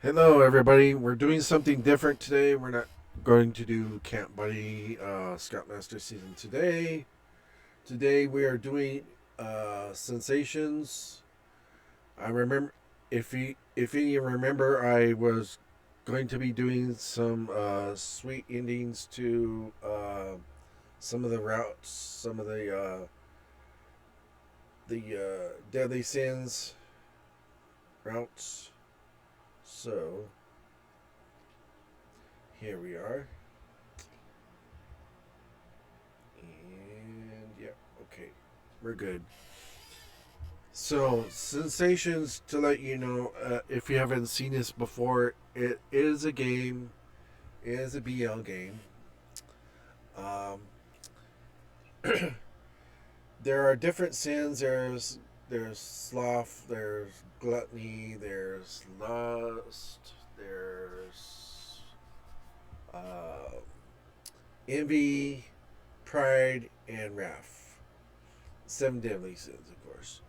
Hello, everybody. We're doing something different today. We're not going to do Camp Buddy Scoutmaster season today. Today we are doing Sensations. I remember, if any remember, I was going to be doing some sweet endings to some of the routes, some of the deadly sins routes. So here we are. And yeah, okay. We're good. So, Sensations, to let you know, if you haven't seen this before, it is a game. It is a BL game. Um, there are different sins. There's sloth, there's gluttony, there's lust, there's uh, envy, pride, and wrath. Seven deadly sins, of course.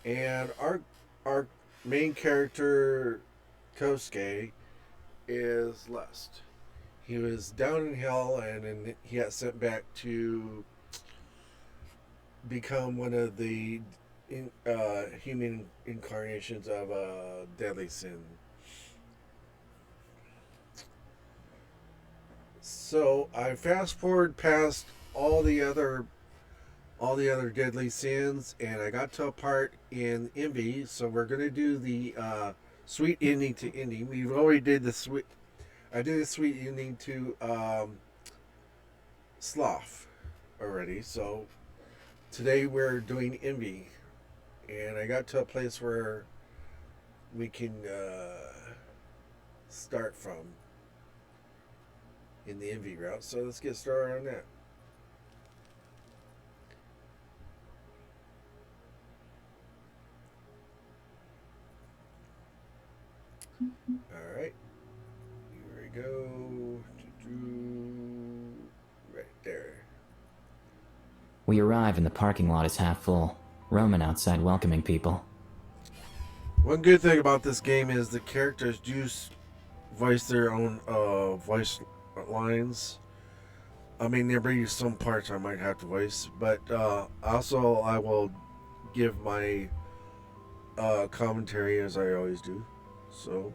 And our main character, Kosuke, is lust. He was down in hell, and then he got sent back to become one of the human incarnations of deadly sin. So I fast forward past all the other deadly sins, and I got to a part in envy. So we're gonna do the sweet ending to ending. We've already did the sweet. I did the sweet ending to sloth already. So today we're doing envy, and I got to a place where we can start from in the envy route. So let's get started on that. All right, here we go. Right there. We arrive and the parking lot is half full. Roman outside welcoming people. One good thing about this game is the characters do voice their own voice lines. I mean, there may be some parts I might have to voice, but also I will give my commentary as I always do. So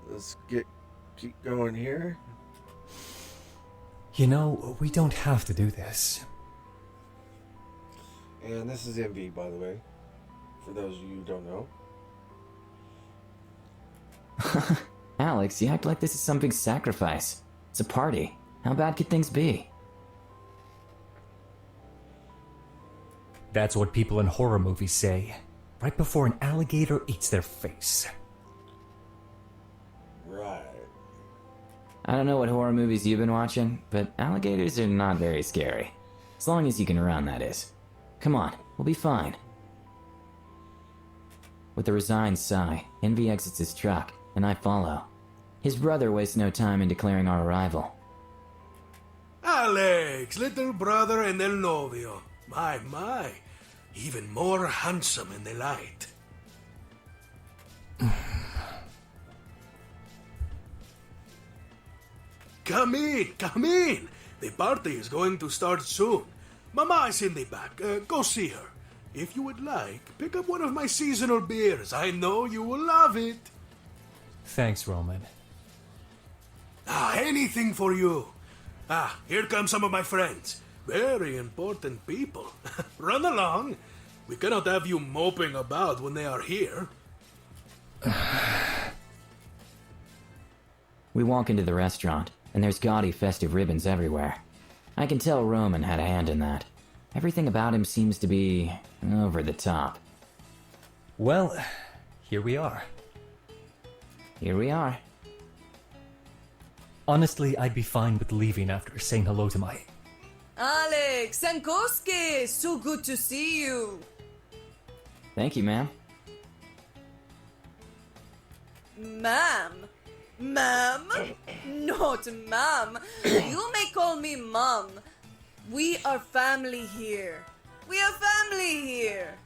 let's keep going here. You know, we don't have to do this. And this is Envy, by the way, for those of you who don't know. Alex, you act like this is some big sacrifice. It's a party. How bad could things be? That's what people in horror movies say, right before an alligator eats their face. Right. I don't know what horror movies you've been watching, but alligators are not very scary. As long as you can run, that is. Come on, we'll be fine. With a resigned sigh, Envy exits his truck, and I follow. His brother wastes no time in declaring our arrival. Alex, little brother and el novio. My. Even more handsome in the light. Come in. The party is going to start soon. Mama is in the back. Go see her. If you would like, pick up one of my seasonal beers. I know you will love it. Thanks, Roman. Anything for you. Here come some of my friends. Very important people. Run along. We cannot have you moping about when they are here. We walk into the restaurant, and there's gaudy festive ribbons everywhere. I can tell Roman had a hand in that. Everything about him seems to be over the top. Well, here we are. Here we are. Honestly, I'd be fine with leaving after saying hello to my... Alex Sankosuke, so good to see you. Thank you, ma'am. Ma'am? Ma'am? Not ma'am. You may call me mom. We are family here. We are family here.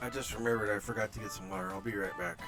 I just remembered I forgot to get some water. I'll be right back.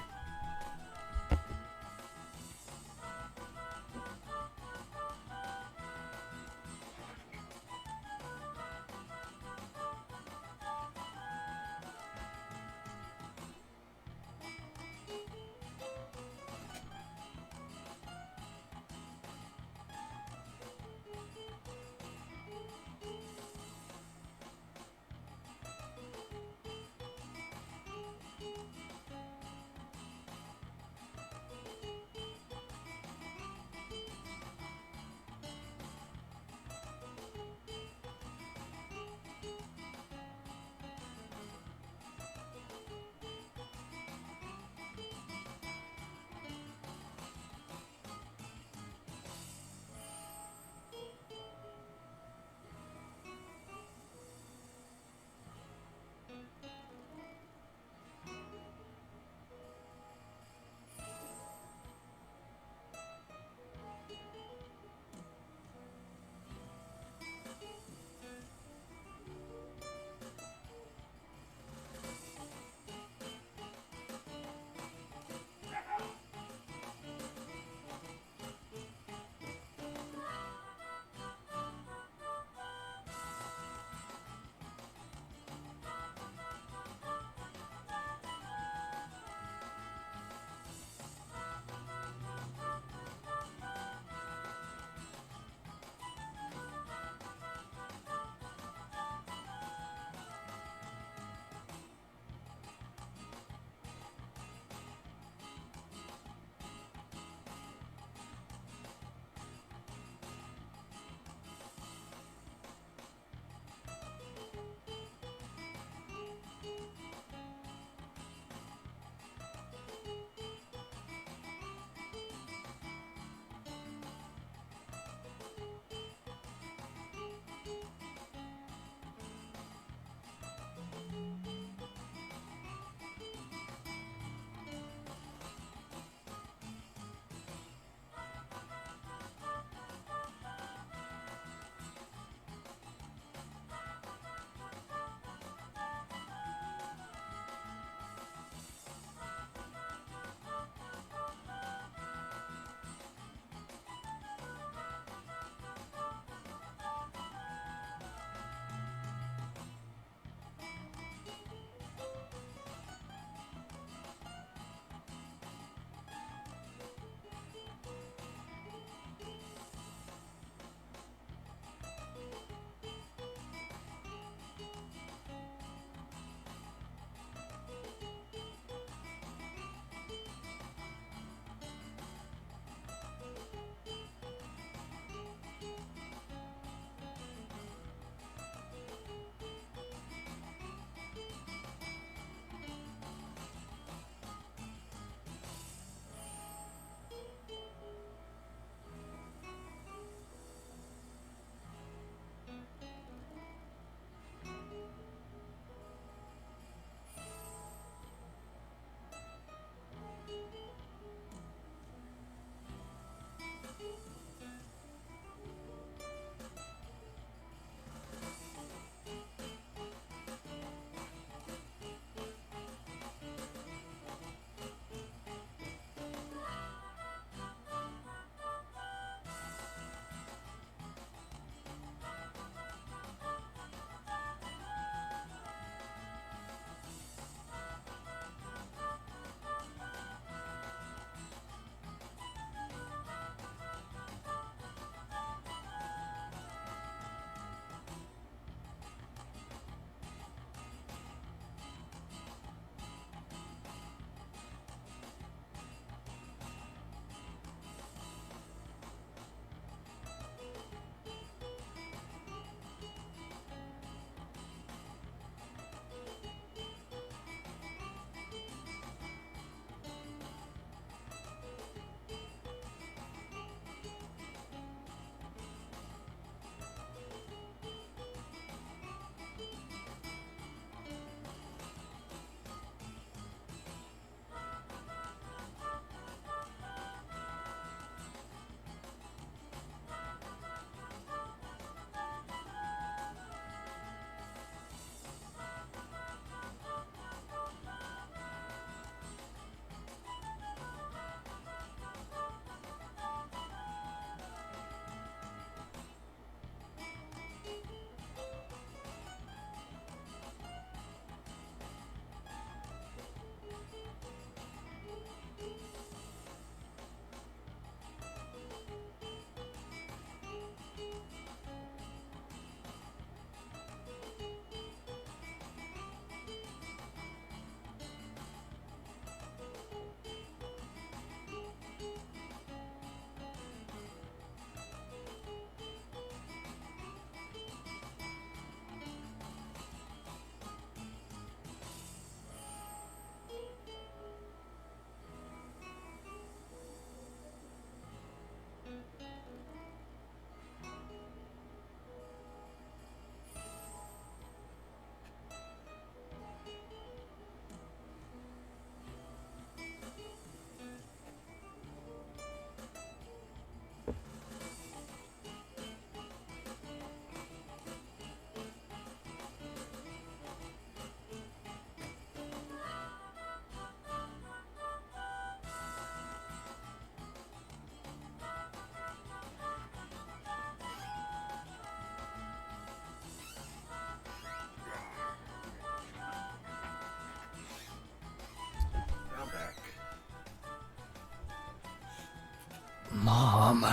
Mom.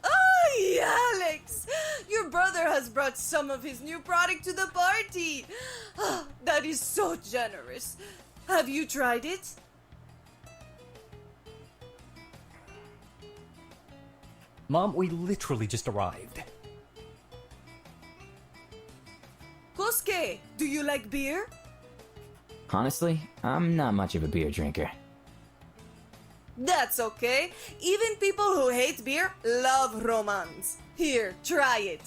Ay, Alex! Your brother has brought some of his new product to the party. Ah, that is so generous. Have you tried it? Mom, we literally just arrived. Kosuke, do you like beer? Honestly, I'm not much of a beer drinker. That's okay. Even people who hate beer love romance. Here, try it.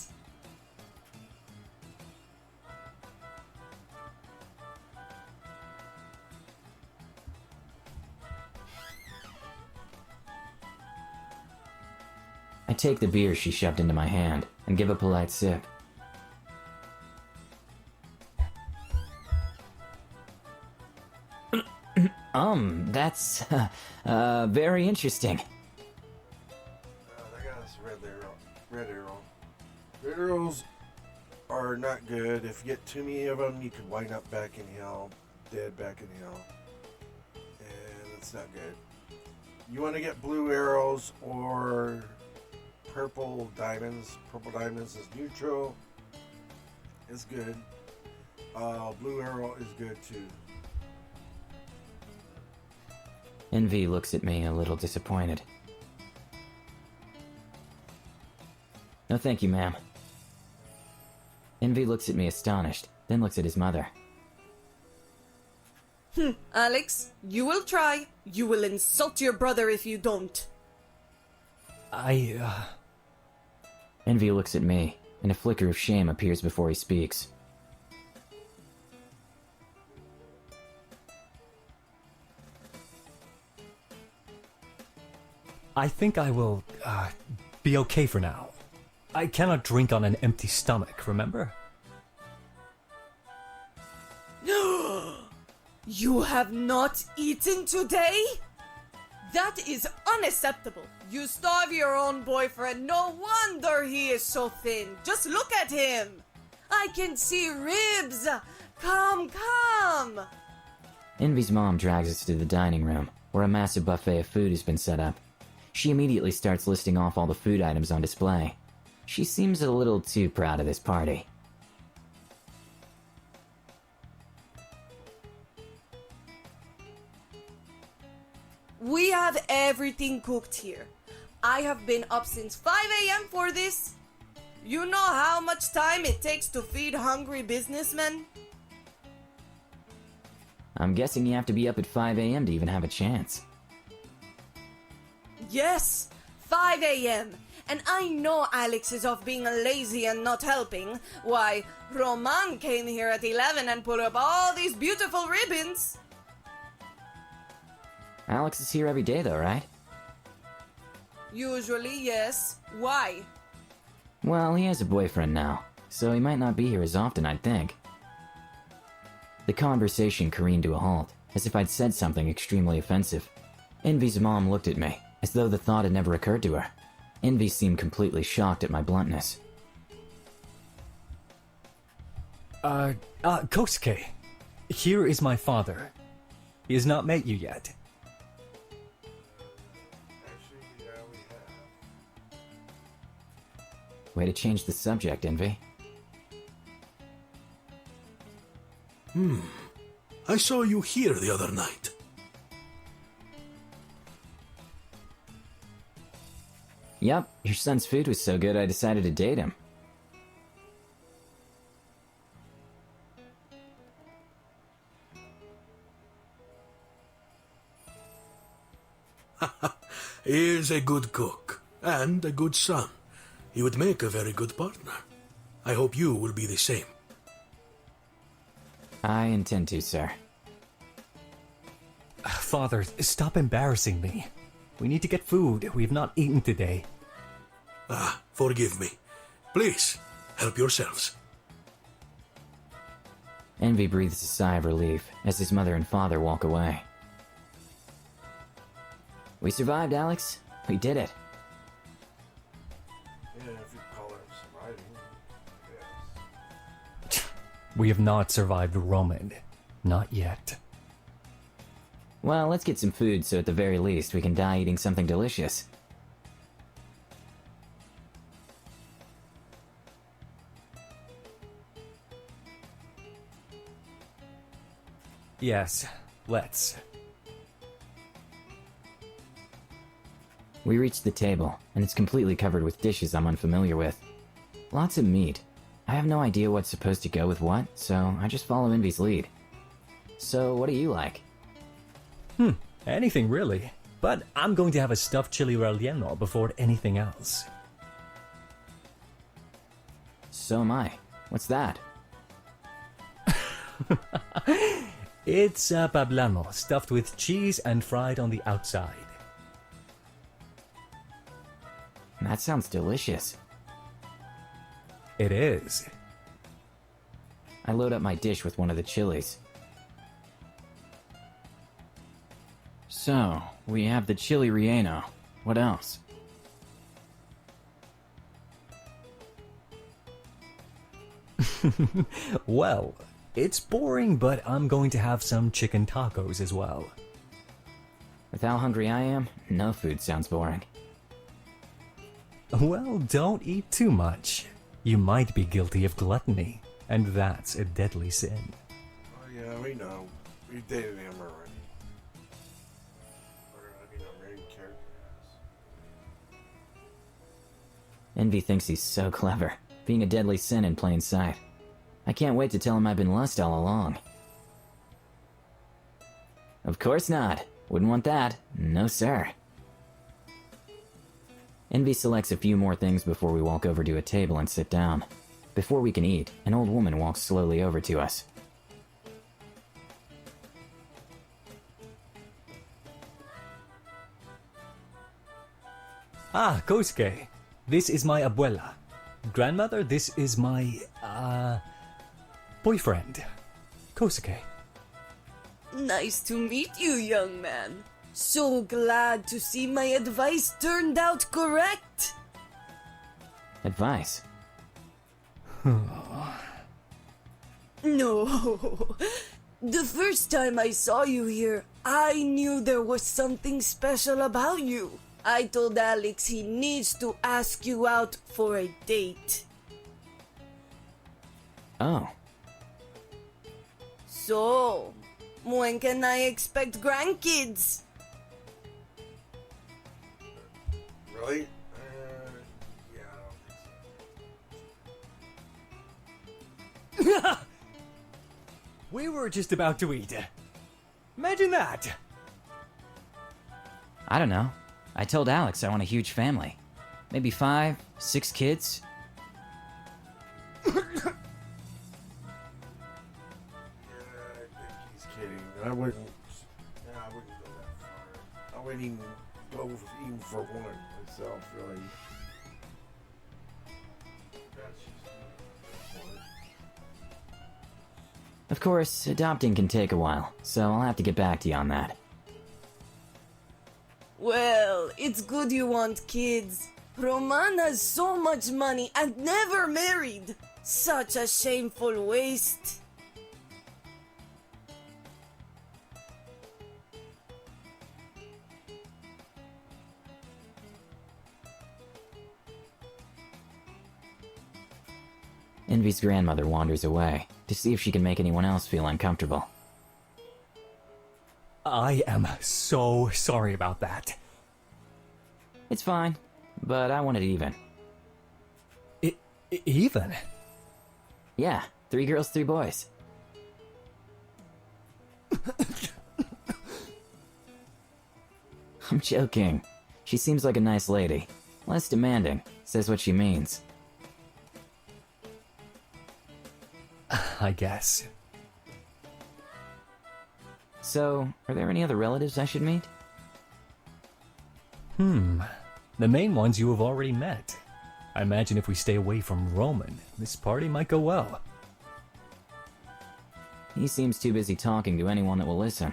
I take the beer she shoved into my hand and give a polite sip. That's very interesting. That guy's red arrow. Red arrows are not good. If you get too many of them, you could wind up back in hell, dead back in hell, and it's not good. You want to get blue arrows or purple diamonds. Purple diamonds is neutral. It's good. Blue arrow is good too. Envy looks at me a little disappointed. No thank you, ma'am. Envy looks at me astonished, then looks at his mother. Alex, you will try. You will insult your brother if you don't. Envy looks at me, and a flicker of shame appears before he speaks. I think I will, be okay for now. I cannot drink on an empty stomach, remember? You have not eaten today? That is unacceptable. You starve your own boyfriend. No wonder he is so thin. Just look at him. I can see ribs. Come, come. Envy's mom drags us to the dining room, where a massive buffet of food has been set up. She immediately starts listing off all the food items on display. She seems a little too proud of this party. We have everything cooked here. I have been up since 5 a.m. for this. You know how much time it takes to feed hungry businessmen? I'm guessing you have to be up at 5 a.m. to even have a chance. Yes, 5 a.m. And I know Alex is off being lazy and not helping. Why, Roman came here at 11 and put up all these beautiful ribbons. Alex is here every day though, right? Usually, yes. Why? Well, he has a boyfriend now, so he might not be here as often, I'd think. The conversation careened to a halt, as if I'd said something extremely offensive. Envy's mom looked at me, as though the thought had never occurred to her. Envy seemed completely shocked at my bluntness. Kosuke, here is my father. He has not met you yet. Actually, yeah, we have. Way to change the subject, Envy. I saw you here the other night. Yep, your son's food was so good I decided to date him. He is a good cook and a good son. He would make a very good partner. I hope you will be the same. I intend to, sir. Father, stop embarrassing me. We need to get food. We have not eaten today. Forgive me. Please, help yourselves. Envy breathes a sigh of relief as his mother and father walk away. We survived, Alex. We did it. Yeah, if you call it surviving. Yes. We have not survived Roman. Not yet. Well, let's get some food so at the very least we can die eating something delicious. Yes, let's. We reach the table, and it's completely covered with dishes I'm unfamiliar with. Lots of meat. I have no idea what's supposed to go with what, so I just follow Envy's lead. So, what do you like? Anything really. But I'm going to have a stuffed chili relleno before anything else. So am I. What's that? It's a poblano stuffed with cheese and fried on the outside. That sounds delicious. It is. I load up my dish with one of the chilies. So, we have the chili relleno. What else? Well, it's boring, but I'm going to have some chicken tacos as well. With how hungry I am, no food sounds boring. Well, don't eat too much. You might be guilty of gluttony, and that's a deadly sin. Oh yeah, we know. We dated him already. Or, I mean, our main character has. Envy thinks he's so clever, being a deadly sin in plain sight. I can't wait to tell him I've been lust all along. Of course not. Wouldn't want that. No, sir. Envy selects a few more things before we walk over to a table and sit down. Before we can eat, an old woman walks slowly over to us. Ah, Kosuke. This is my abuela. Grandmother, this is my, boyfriend. Kosuke. Nice to meet you, young man. So glad to see my advice turned out correct. Advice. No. The first time I saw you here, I knew there was something special about you. I told Alex he needs to ask you out for a date. Oh, So, when can I expect grandkids? Really? Yeah, I don't think so. We were just about to eat. Imagine that. I don't know. I told Alex I want a huge family. Maybe 5, 6 kids. Yeah, I think he's kidding. I wouldn't go that far. I wouldn't even go even for one myself, really. That's just one. Of course, adopting can take a while, so I'll have to get back to you on that. Well, it's good you want kids. Roman has so much money and never married. Such a shameful waste. Envy's grandmother wanders away to see if she can make anyone else feel uncomfortable. I am so sorry about that. It's fine, but I want it even. Even? Yeah, 3 girls, 3 boys. I'm joking. She seems like a nice lady. Less demanding. Says what she means. I guess. So, are there any other relatives I should meet? The main ones you have already met. I imagine if we stay away from Roman, this party might go well. He seems too busy talking to anyone that will listen.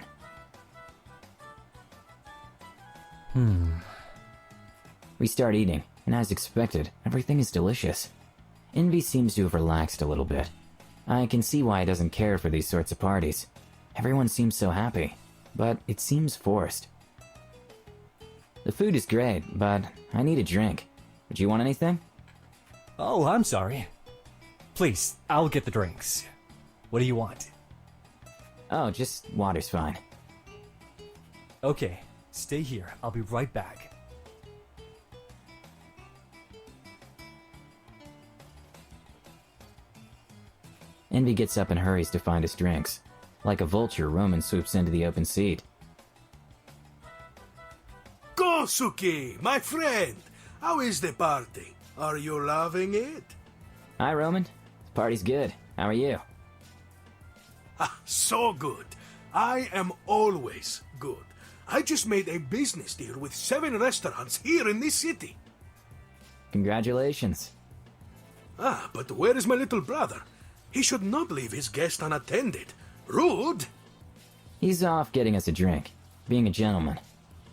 We start eating, and as expected, everything is delicious. Envy seems to have relaxed a little bit. I can see why he doesn't care for these sorts of parties. Everyone seems so happy. but it seems forced. The food is great, but I need a drink. Would you want anything? Oh, I'm sorry. Please, I'll get the drinks. What do you want? Oh, just water's fine. Okay, stay here. I'll be right back. Envy gets up and hurries to find his drinks. Like a vulture, Roman swoops into the open seat. Kosuke, my friend! How is the party? Are you loving it? Hi, Roman. The party's good. How are you? Ah, so good. I am always good. I just made a business deal with 7 restaurants here in this city. Congratulations. Ah, but where is my little brother? He should not leave his guest unattended. Rude! He's off getting us a drink. Being a gentleman.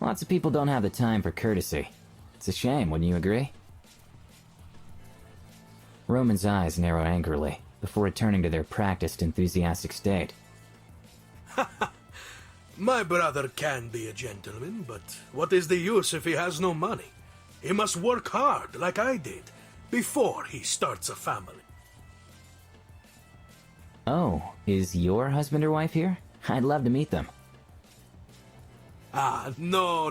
Lots of people don't have the time for courtesy. It's a shame, wouldn't you agree? Roman's eyes narrow angrily, before returning to their practiced, enthusiastic state. My brother can be a gentleman, but what is the use if he has no money? He must work hard, like I did, before he starts a family. Oh, is your husband or wife here? I'd love to meet them. Ah, no.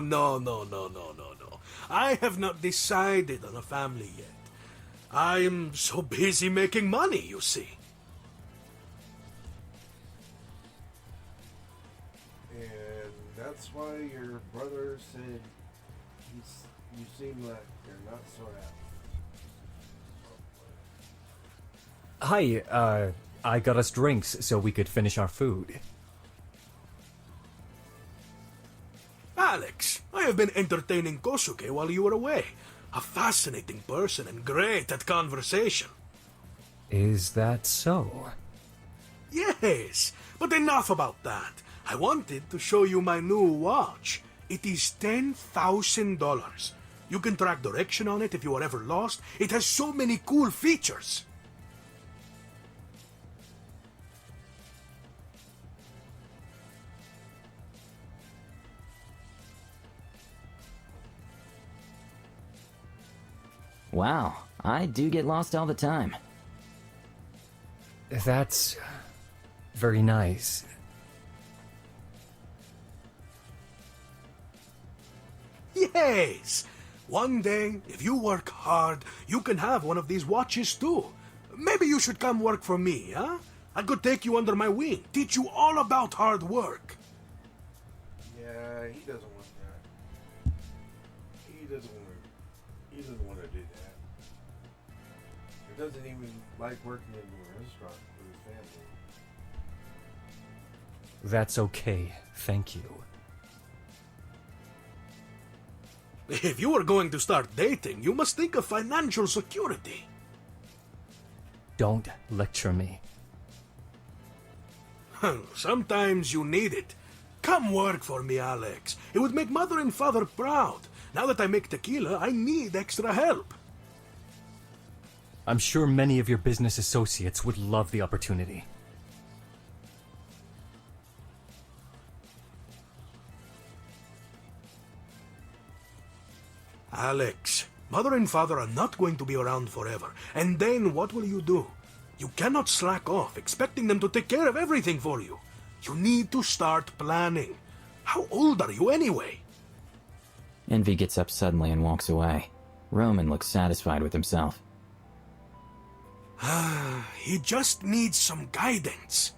I have not decided on a family yet. I am so busy making money, you see. And that's why your brother said you seem like you're not so happy. Hi, I got us drinks so we could finish our food. Alex, I have been entertaining Kosuke while you were away. A fascinating person and great at conversation. Is that so? Yes, but enough about that. I wanted to show you my new watch. It is $10,000. You can track direction on it if you are ever lost. It has so many cool features. Wow, I do get lost all the time. That's very nice. Yes! One day, if you work hard, you can have one of these watches too. Maybe you should come work for me, huh? I could take you under my wing, teach you all about hard work. Yeah, he doesn't want that. He doesn't want to do that. He doesn't even like working in a restaurant for his family. That's okay, thank you. If you are going to start dating, you must think of financial security. Don't lecture me. Sometimes you need it. Come work for me, Alex. It would make mother and father proud. Now that I make tequila, I need extra help. I'm sure many of your business associates would love the opportunity. Alex, mother and father are not going to be around forever. And then what will you do? You cannot slack off, expecting them to take care of everything for you. You need to start planning. How old are you anyway? Envy gets up suddenly and walks away. Roman looks satisfied with himself. He just needs some guidance.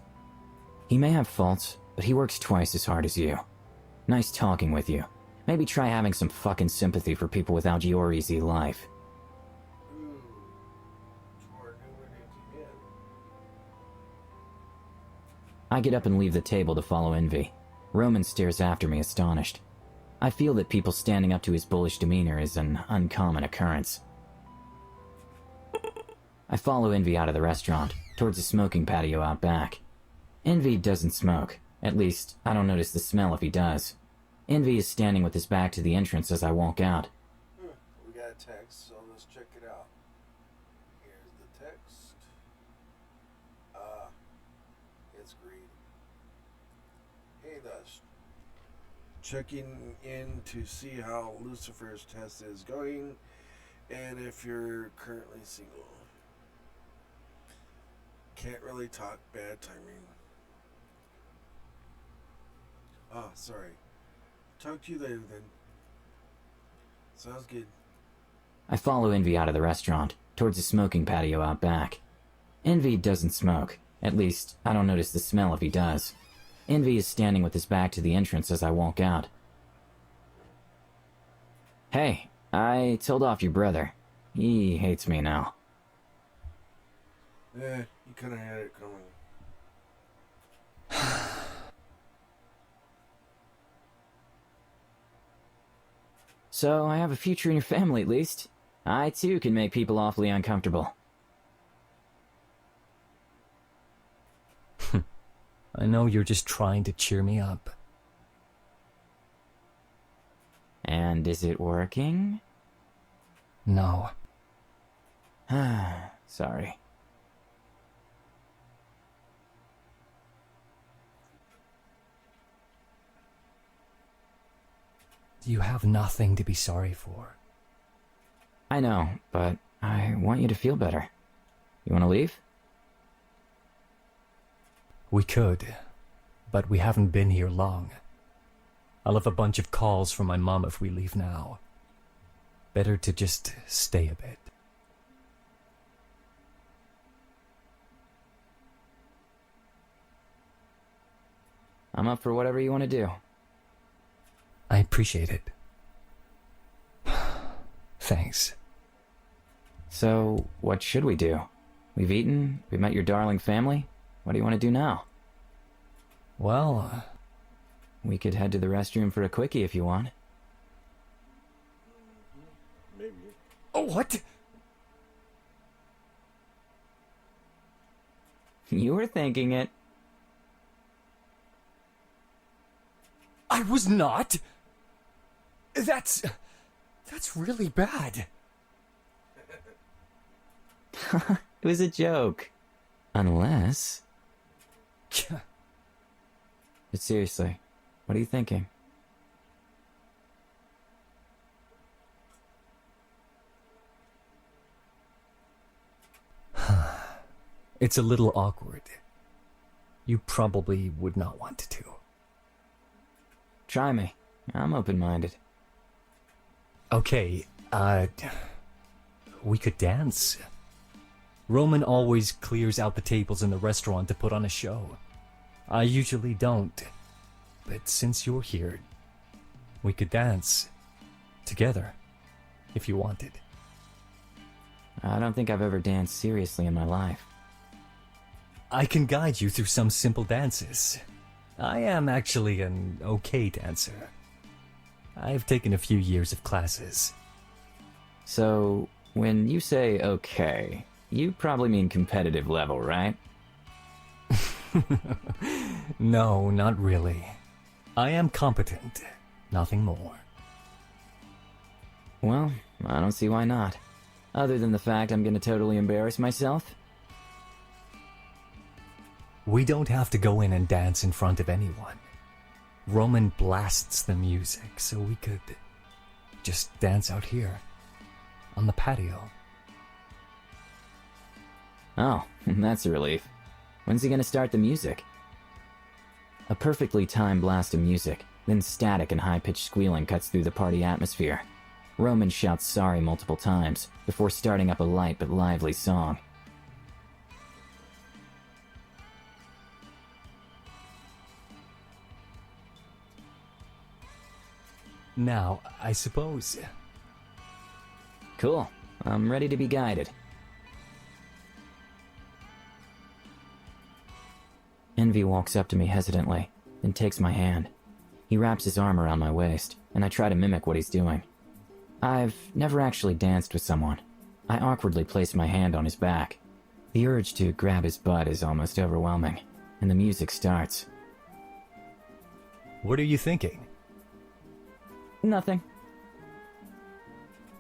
He may have faults, but he works twice as hard as you. Nice talking with you. Maybe try having some fucking sympathy for people without your easy life. I get up and leave the table to follow Envy. Roman stares after me, astonished. I feel that people standing up to his bullish demeanor is an uncommon occurrence. I follow Envy out of the restaurant, towards a smoking patio out back. Envy doesn't smoke. At least, I don't notice the smell if he does. Envy is standing with his back to the entrance as I walk out. We got a text, so let's check it out. Here's the text. It's greedy. Hey, checking in to see how Lucifer's test is going and if you're currently single. Can't really talk, bad timing. Ah, sorry. Talk to you later then. Sounds good. I follow Envy out of the restaurant, towards a smoking patio out back. Envy doesn't smoke. At least, I don't notice the smell if he does. Envy is standing with his back to the entrance as I walk out. Hey, I told off your brother. He hates me now. You kinda had it coming. So, I have a future in your family at least. I too can make people awfully uncomfortable. I know you're just trying to cheer me up. And is it working? No. Sorry. You have nothing to be sorry for. I know, but I want you to feel better. You want to leave? We could, but we haven't been here long. I'll have a bunch of calls from my mom if we leave now. Better to just stay a bit. I'm up for whatever you want to do. I appreciate it. Thanks. So, what should we do? We've eaten, we met your darling family. What do you want to do now? Well, We could head to the restroom for a quickie if you want. Maybe. oh, what? You were thinking it. I was not! That's really bad. It was a joke. Unless... But seriously, what are you thinking? It's a little awkward. You probably would not want to. Try me. I'm open-minded. Okay, we could dance. Roman always clears out the tables in the restaurant to put on a show. I usually don't. But since you're here, we could dance. Together. If you wanted. I don't think I've ever danced seriously in my life. I can guide you through some simple dances. I am actually an okay dancer. I've taken a few years of classes. So, when you say okay, you probably mean competitive level, right? No, not really. I am competent. Nothing more. Well, I don't see why not. Other than the fact I'm gonna totally embarrass myself. We don't have to go in and dance in front of anyone. Roman blasts the music, so we could just dance out here. On the patio. Oh, that's a relief. When's he gonna start the music? A perfectly timed blast of music, then static and high-pitched squealing cuts through the party atmosphere. Roman shouts sorry multiple times, before starting up a light but lively song. Now, I suppose... Cool. I'm ready to be guided. Envy walks up to me hesitantly, then takes my hand. He wraps his arm around my waist, and I try to mimic what he's doing. I've never actually danced with someone. I awkwardly place my hand on his back. The urge to grab his butt is almost overwhelming, and the music starts. What are you thinking? Nothing.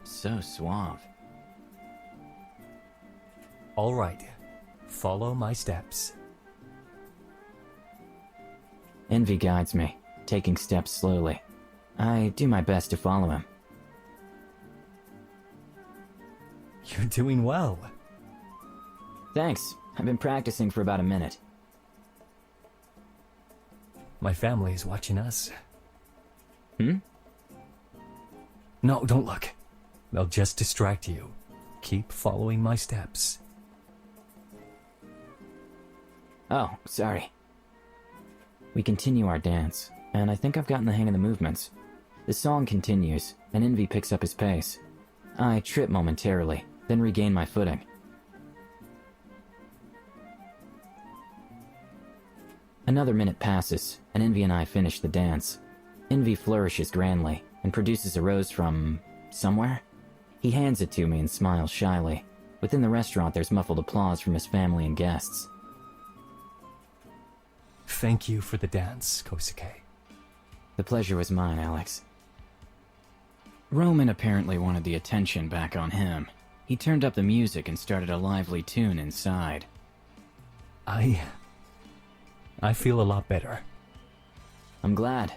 So suave. All right. Follow my steps. Envy guides me, taking steps slowly, I do my best to follow him. You're doing well. Thanks. I've been practicing for about a minute. My family is watching us. Hmm? No, don't look. They'll just distract you. Keep following my steps. Oh, sorry. We continue our dance, and I think I've gotten the hang of the movements. The song continues, and Envy picks up his pace. I trip momentarily, then regain my footing. Another minute passes, and Envy and I finish the dance. Envy flourishes grandly, and produces a rose from... somewhere? He hands it to me and smiles shyly. Within the restaurant, there's muffled applause from his family and guests. Thank you for the dance, Kosuke. The pleasure was mine, Alex. Roman apparently wanted the attention back on him. He turned up the music and started a lively tune inside. I feel a lot better. I'm glad.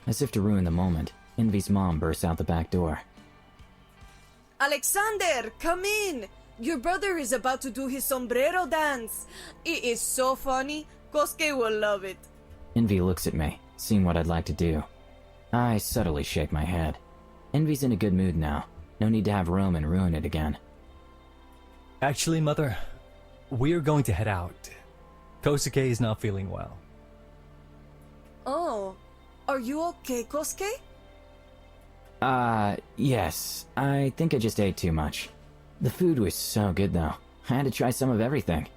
As if to ruin the moment, Envy's mom bursts out the back door. Alexander, come in! Your brother is about to do his sombrero dance. It is so funny. Kosuke will love it. Envy looks at me, seeing what I'd like to do. I subtly shake my head. Envy's in a good mood now. No need to have Roman ruin it again. Actually, Mother, we're going to head out. Kosuke is not feeling well. Oh, are you okay, Kosuke? Yes. I think I just ate too much. The food was so good, though. I had to try some of everything.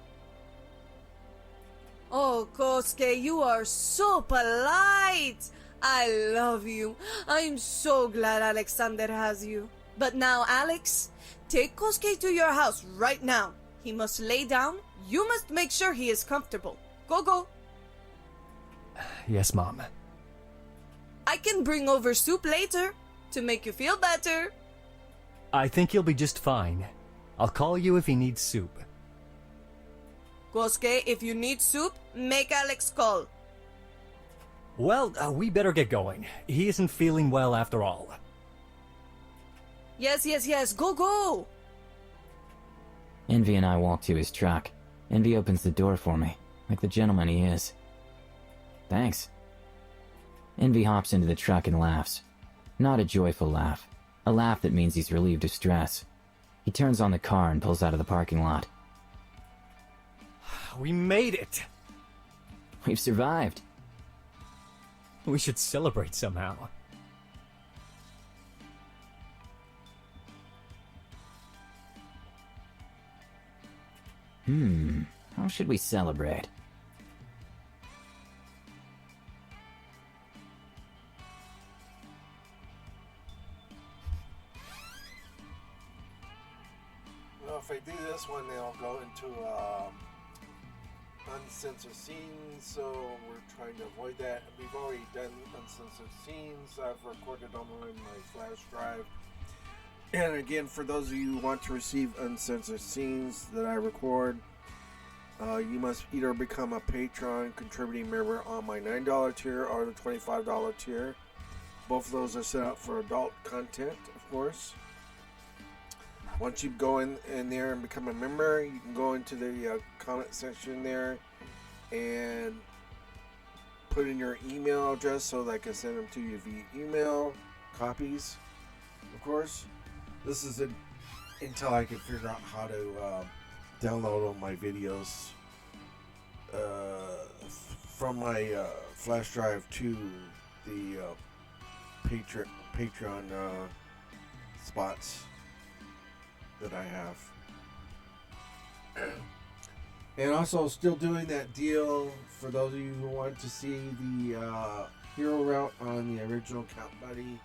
Oh, Kosuke, you are so polite. I love you. I'm so glad Alexander has you. But now, Alex, take Kosuke to your house right now. He must lay down. You must make sure he is comfortable. Go. Yes, Mom. I can bring over soup later to make you feel better. I think he'll be just fine. I'll call you if he needs soup. Kosuke, if you need soup, make Alex call. Well, we better get going. He isn't feeling well after all. Yes. Go. Envy and I walk to his truck. Envy opens the door for me, like the gentleman he is. Thanks. Envy hops into the truck and laughs. Not a joyful laugh. A laugh that means he's relieved of stress. He turns on the car and pulls out of the parking lot. We made it! We've survived. We should celebrate somehow. How should we celebrate? Well, if I do this one, then I'll go into uncensored scenes, so we're trying to avoid that. We've already done uncensored scenes. I've recorded them on my flash drive. And again, for those of you who want to receive uncensored scenes that I record, you must either become a Patreon contributing member on my $9 tier or the $25 tier. Both of those are set up for adult content, of course. Once you go in there and become a member, you can go into the comment section there and put in your email address so that I can send them to you via email, copies, of course. This is until I can figure out how to download all my videos from my flash drive to the Patreon spots that I have. And also still doing that deal for those of you who want to see the hero route on the original Count Buddy.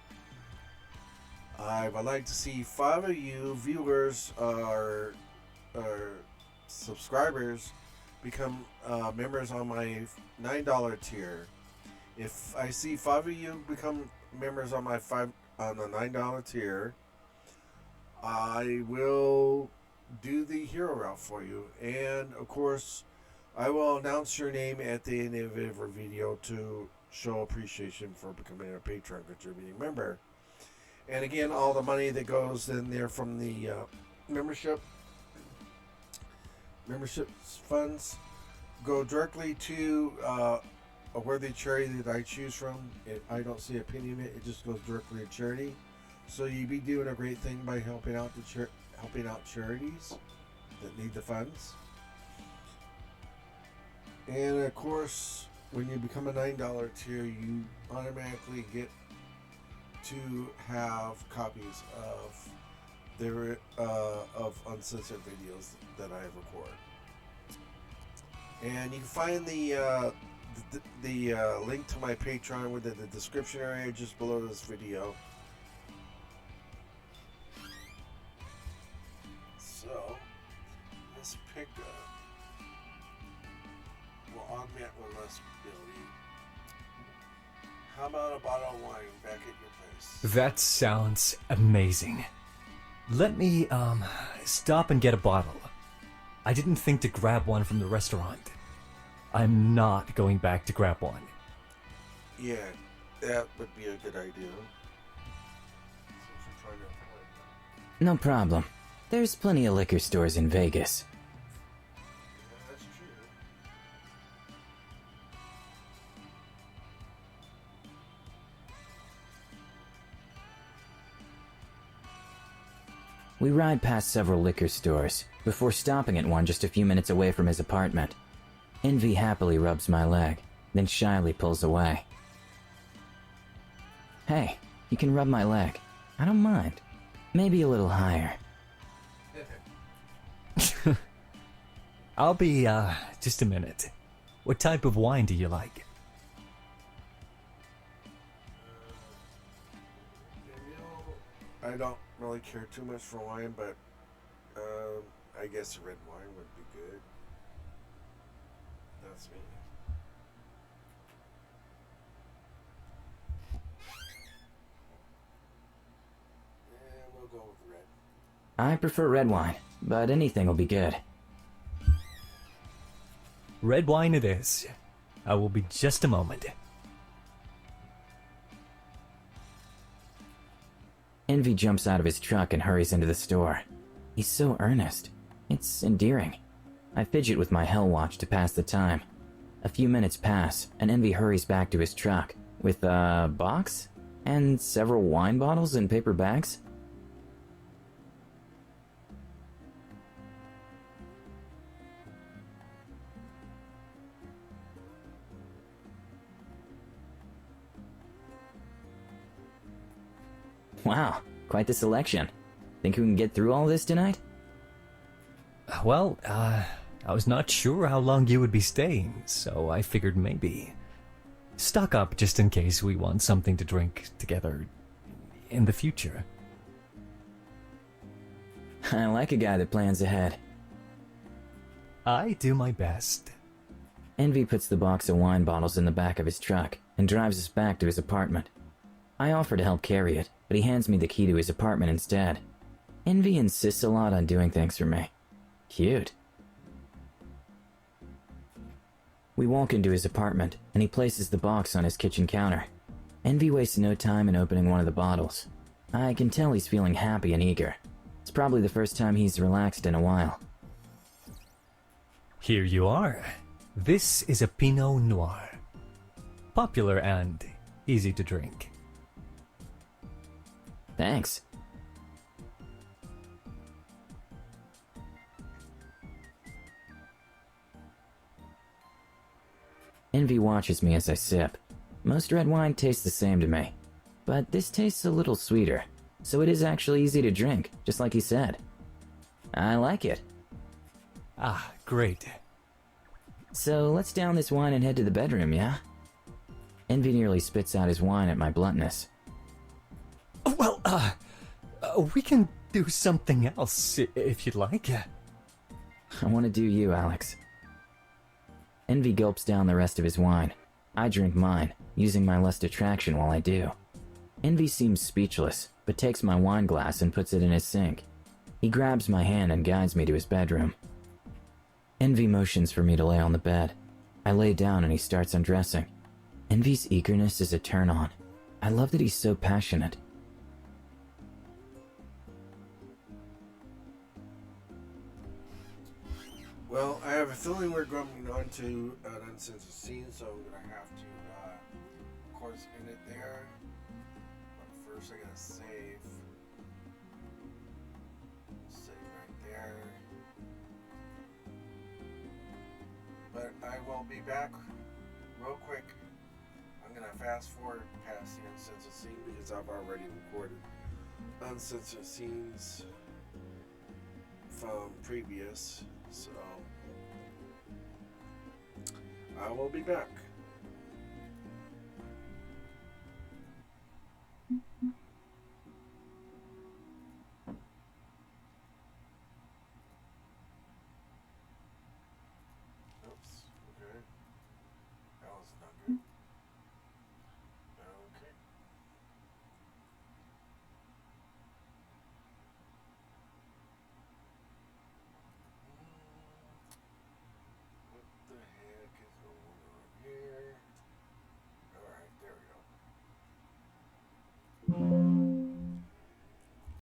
I would like to see 5 of you viewers or subscribers become members on my $9 tier. If I see 5 of you become members on the $9 tier, I will do the hero route for you, and of course I will announce your name at the end of every video to show appreciation for becoming a Patreon contributing member. And again, all the money that goes in there from the membership funds go directly to a worthy charity that I choose from. I don't see a penny in it. It just goes directly to charity. So you'd be doing a great thing by helping out charities that need the funds. And of course, when you become a $9 tier, you automatically get to have copies of their of uncensored videos that I record. And you can find the link to my Patreon within the description area just below this video. So let's pick up. We'll augment with less ability. How about a bottle of wine back at your place? That sounds amazing. Let me, stop and get a bottle. I didn't think to grab one from the restaurant. I'm not going back to grab one. Yeah, that would be a good idea. No problem. There's plenty of liquor stores in Vegas. Yeah, that's true. We ride past several liquor stores before stopping at one just a few minutes away from his apartment. Envy happily rubs my leg, then shyly pulls away. Hey, you can rub my leg. I don't mind. Maybe a little higher. I'll be, just a minute. What type of wine do you like? I don't really care too much for wine, but I guess red wine would be good. That's me. Yeah, we'll go with red. I prefer red wine, but anything will be good. Red wine it is. I will be just a moment. Envy jumps out of his truck and hurries into the store. He's so earnest. It's endearing. I fidget with my hell watch to pass the time. A few minutes pass, and Envy hurries back to his truck with a box and several wine bottles in paper bags. Wow, quite the selection. Think we can get through all this tonight? Well, I was not sure how long you would be staying, so I figured maybe stock up just in case we want something to drink together in the future. I like a guy that plans ahead. I do my best. Envy puts the box of wine bottles in the back of his truck and drives us back to his apartment. I offer to help carry it, but he hands me the key to his apartment instead. Envy insists a lot on doing things for me. Cute. We walk into his apartment, and he places the box on his kitchen counter. Envy wastes no time in opening one of the bottles. I can tell he's feeling happy and eager. It's probably the first time he's relaxed in a while. Here you are. This is a Pinot Noir. Popular and easy to drink. Thanks. Envy watches me as I sip. Most red wine tastes the same to me, but this tastes a little sweeter, so it is actually easy to drink, just like he said. I like it. Ah, great. So let's down this wine and head to the bedroom, yeah? Envy nearly spits out his wine at my bluntness. Well, we can do something else if you'd like. I want to do you, Alex. Envy gulps down the rest of his wine. I drink mine, using my lust attraction while I do. Envy seems speechless, but takes my wine glass and puts it in his sink. He grabs my hand and guides me to his bedroom. Envy motions for me to lay on the bed. I lay down and he starts undressing. Envy's eagerness is a turn on. I love that he's so passionate. Well, I have a feeling we're going on to an uncensored scene, so I'm going to have to, of course, end it there. But first, I got to save. Save right there. But I will be back real quick. I'm going to fast forward past the uncensored scene because I've already recorded uncensored scenes from previous. So I will be back.